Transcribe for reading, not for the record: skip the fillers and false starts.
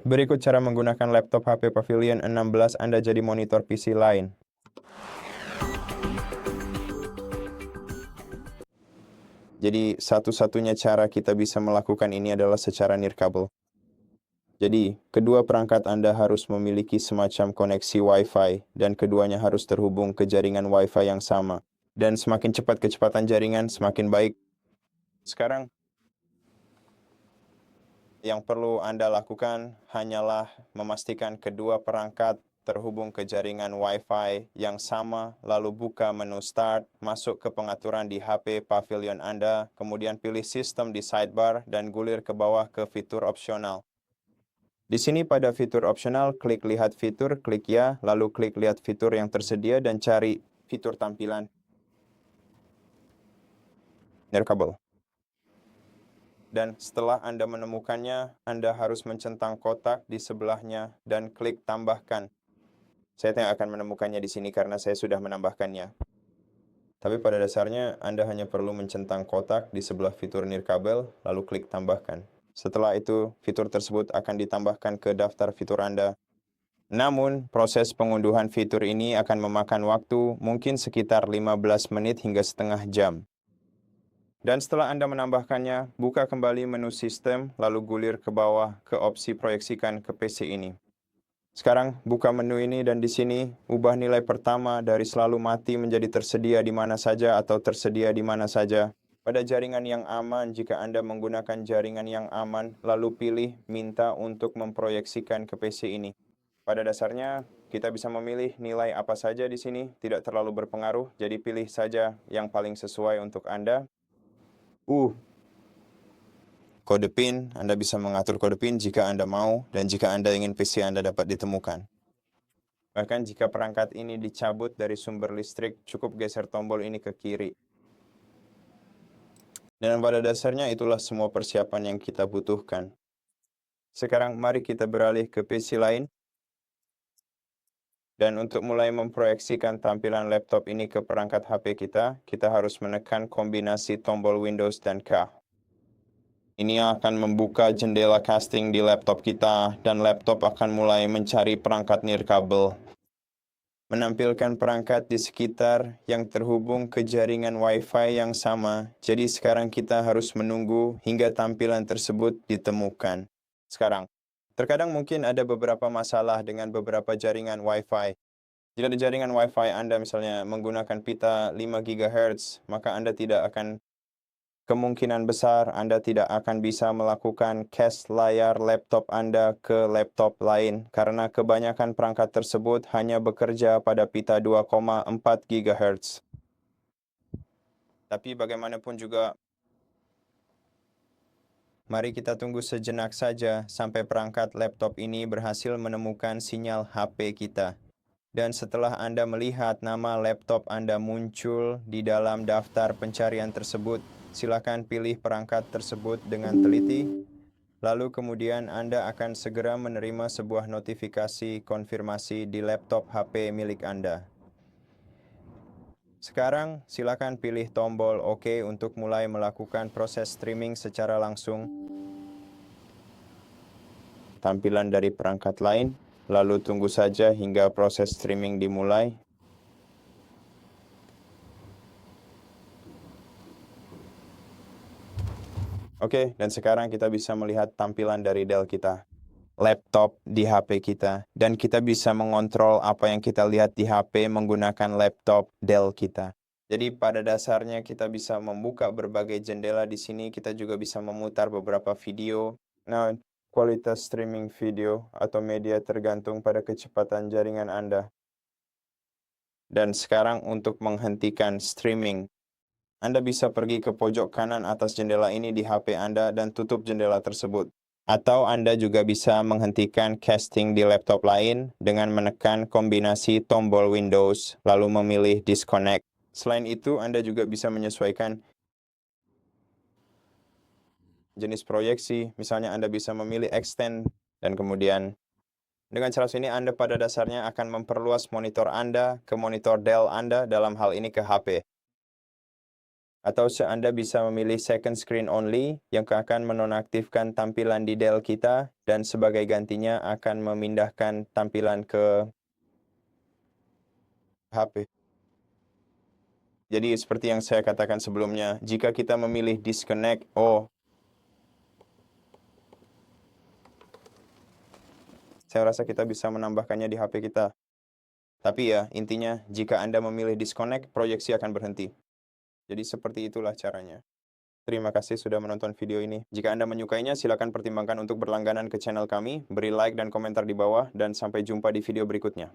Berikut cara menggunakan laptop HP Pavilion 16 Anda jadi monitor PC lain. Jadi, satu-satunya cara kita bisa melakukan ini adalah secara nirkabel. Jadi, kedua perangkat Anda harus memiliki semacam koneksi Wi-Fi, dan keduanya harus terhubung ke jaringan Wi-Fi yang sama. Dan semakin cepat kecepatan jaringan, semakin baik. Sekarang, yang perlu Anda lakukan hanyalah memastikan kedua perangkat terhubung ke jaringan Wi-Fi yang sama, lalu buka menu Start, masuk ke pengaturan di HP Pavilion Anda, kemudian pilih Sistem di sidebar, dan gulir ke bawah ke fitur opsional. Di sini pada fitur opsional, klik Lihat fitur, klik Ya, lalu klik Lihat fitur yang tersedia dan cari fitur tampilan nirkabel. Dan setelah Anda menemukannya, Anda harus mencentang kotak di sebelahnya dan klik Tambahkan. Saya tidak akan menemukannya di sini karena saya sudah menambahkannya. Tapi pada dasarnya, Anda hanya perlu mencentang kotak di sebelah fitur nirkabel, lalu klik Tambahkan. Setelah itu, fitur tersebut akan ditambahkan ke daftar fitur Anda. Namun, proses pengunduhan fitur ini akan memakan waktu mungkin sekitar 15 menit hingga setengah jam. Dan setelah Anda menambahkannya, buka kembali menu sistem, lalu gulir ke bawah ke opsi proyeksikan ke PC ini. Sekarang, buka menu ini dan di sini, ubah nilai pertama dari selalu mati menjadi tersedia di mana saja atau tersedia di mana saja. Pada jaringan yang aman, jika Anda menggunakan jaringan yang aman, lalu pilih minta untuk memproyeksikan ke PC ini. Pada dasarnya, kita bisa memilih nilai apa saja di sini, tidak terlalu berpengaruh, jadi pilih saja yang paling sesuai untuk Anda. Kode PIN, Anda bisa mengatur kode PIN jika Anda mau, dan jika Anda ingin PC Anda dapat ditemukan. Bahkan jika perangkat ini dicabut dari sumber listrik, cukup geser tombol ini ke kiri. Dan pada dasarnya itulah semua persiapan yang kita butuhkan. Sekarang mari kita beralih ke PC lain. Dan untuk mulai memproyeksikan tampilan laptop ini ke perangkat HP kita harus menekan kombinasi tombol Windows dan K. Ini akan membuka jendela casting di laptop kita, dan laptop akan mulai mencari perangkat nirkabel. Menampilkan perangkat di sekitar yang terhubung ke jaringan Wi-Fi yang sama, jadi sekarang kita harus menunggu hingga tampilan tersebut ditemukan. Sekarang, terkadang mungkin ada beberapa masalah dengan beberapa jaringan Wi-Fi. Jika di jaringan Wi-Fi Anda misalnya menggunakan pita 5 GHz, maka kemungkinan besar Anda tidak akan bisa melakukan cache layar laptop Anda ke laptop lain karena kebanyakan perangkat tersebut hanya bekerja pada pita 2,4 GHz. Tapi bagaimanapun juga, mari kita tunggu sejenak saja sampai perangkat laptop ini berhasil menemukan sinyal HP kita. Dan setelah Anda melihat nama laptop Anda muncul di dalam daftar pencarian tersebut, silakan pilih perangkat tersebut dengan teliti. Lalu kemudian Anda akan segera menerima sebuah notifikasi konfirmasi di laptop HP milik Anda. Sekarang, silakan pilih tombol OK untuk mulai melakukan proses streaming secara langsung. Tampilan dari perangkat lain, lalu tunggu saja hingga proses streaming dimulai. Oke, dan sekarang kita bisa melihat tampilan dari Dell kita. Laptop di HP kita. Dan kita bisa mengontrol apa yang kita lihat di HP menggunakan laptop Dell kita. Jadi pada dasarnya kita bisa membuka berbagai jendela di sini. Kita juga bisa memutar beberapa video. Nah, kualitas streaming video atau media tergantung pada kecepatan jaringan Anda. Dan sekarang untuk menghentikan streaming, Anda bisa pergi ke pojok kanan atas jendela ini di HP Anda dan tutup jendela tersebut. Atau Anda juga bisa menghentikan casting di laptop lain dengan menekan kombinasi tombol Windows, lalu memilih Disconnect. Selain itu, Anda juga bisa menyesuaikan jenis proyeksi. Misalnya Anda bisa memilih Extend, dan kemudian dengan cara ini Anda pada dasarnya akan memperluas monitor Anda ke monitor Dell Anda, dalam hal ini ke HP. Atau Anda bisa memilih second screen only yang akan menonaktifkan tampilan di Dell kita dan sebagai gantinya akan memindahkan tampilan ke HP. Jadi seperti yang saya katakan sebelumnya, jika kita memilih disconnect, saya rasa kita bisa menambahkannya di HP kita. Tapi ya, intinya jika Anda memilih disconnect, proyeksi akan berhenti. Jadi seperti itulah caranya. Terima kasih sudah menonton video ini. Jika Anda menyukainya, silakan pertimbangkan untuk berlangganan ke channel kami, beri like dan komentar di bawah, dan sampai jumpa di video berikutnya.